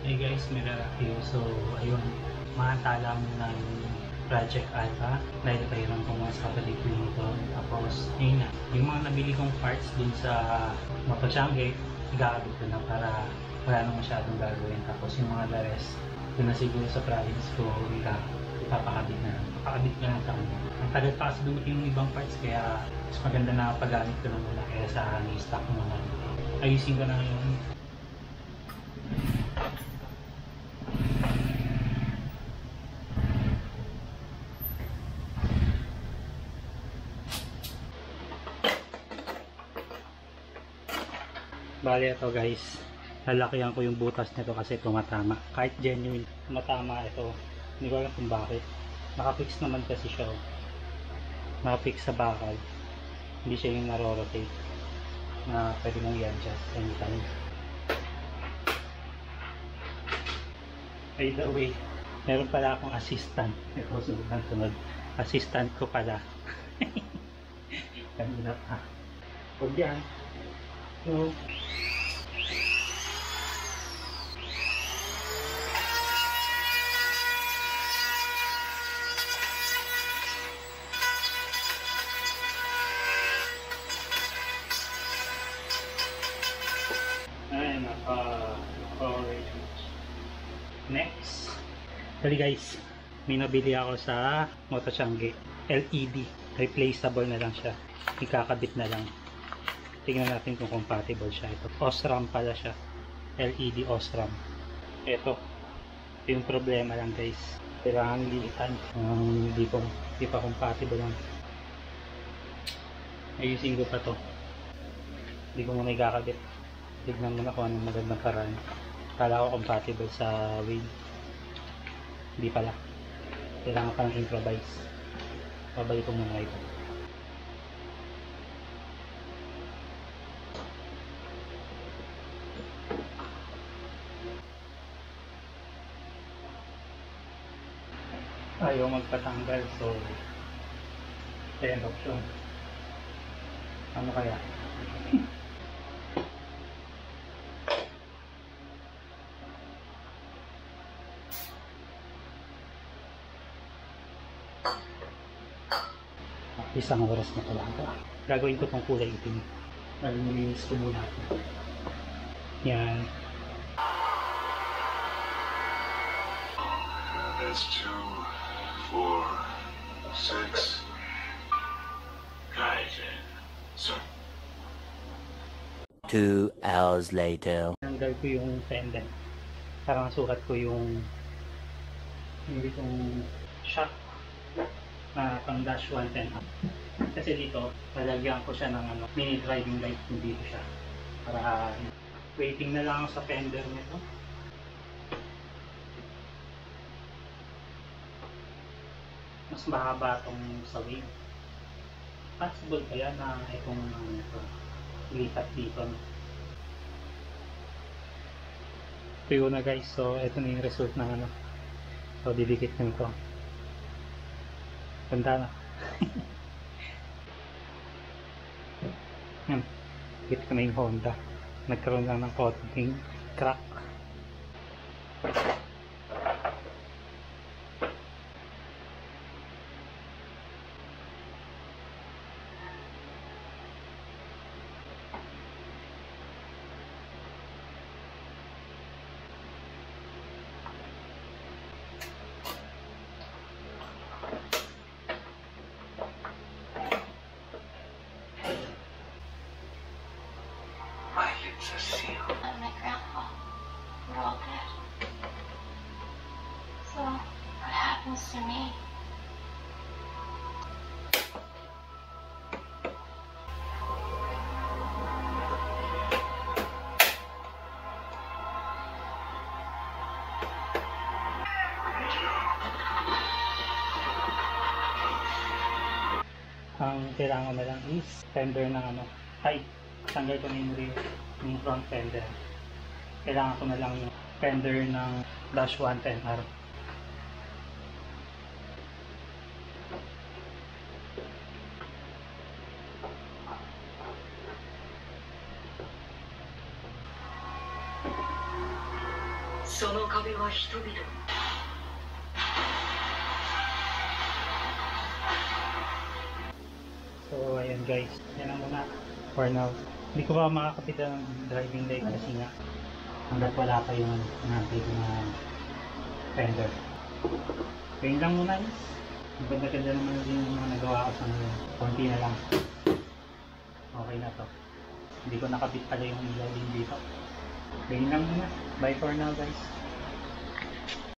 Hey guys, Mira Akio. So, ayun, maantala mo ng Project Alpha dahil kailan ko mga sa palig ko nito. Tapos, ayun na, yung mga nabili kong parts dun sa Mapachange, gagawin ko na para wala nang masyadong gagawin. Tapos yung mga the rest, dun na siguro sa province ko, ipapakabit na lang. Papakabit na lang sa kanya. Ang tagal pa kasi dumating yung ibang parts, kaya mas maganda na paggamit ko na muna kaya sa stock muna. Ayusin ko na ngayon. Bali ito guys, lalakihan ko yung butas nito kasi tumatama. Kahit genuine, tumatama ito. Hindi ko alam kung bakit. Nakafix naman kasi siya. Nakafix sa bakal. Hindi siya yung narorotate na pwede mong i-adjust anytime. By the way, meron pala akong assistant. Ito sunod. Assistant ko pala. Kanina pa. Huwag yan. So, ay, next. Dali guys, may nabili ako sa Motochange. LED. Replaceable na lang siya. Ikakabit na lang. Tingnan natin kung compatible siya. Ito, Osram pala siya. LED Osram. Ito. Yung problema lang guys. Kailangan lilitan. Hindi pa compatible lang. Ayusin ko pa to. Hindi ko muna ikakabit. Tignan mo na kung anong magandang paraan. Kala ko compatible sa wheel. Hindi pala. Kailangan pa ng improvise. Babalik ko muna ito. Ayaw magpatanggal, so end option. Ano kaya? Isang oras na talaga. Gagawin ko tong kulay itim. Nalinis ko muna ito. Yan. That's 2, 4, 6. Gaijin. So. 2 hours later. Tanggal ko yung pendant. Parang sukat ko yung itong shock na pang dash 110 up. Kasi dito, lalagyan ko siya ng mini driving light kung dito siya. Para waiting na lang ako sa fender nito. Mas mahaba itong sa wheel. Possible kaya na itong lipat dito. Tuyo na guys, so ito na yung result ng so didikit ko ito. Ganda na. Yan, dikit ko na yung Honda. Nagkaroon lang ng konting crack. And my grandpa, we're all dead. So, what happens to me? Ang kailangan na lang is fender ng height. Tanggal ko na yung rear, yung front fender. Kailangan ko na lang yung fender ng dash 110R. So その壁は人々。 So ayan guys, yan lang muna for now. Hindi ko ba makakapit ng driving light kasi nga hanggat wala pa yung natin na fender. Kaya lang muna guys. Ang ganda-ganda naman din yung mga nagawa ko sa ngayon. Konti na lang. Okay na to. Hindi ko nakabit pala yung ilaw din dito. Kaya lang muna. Bye for now guys.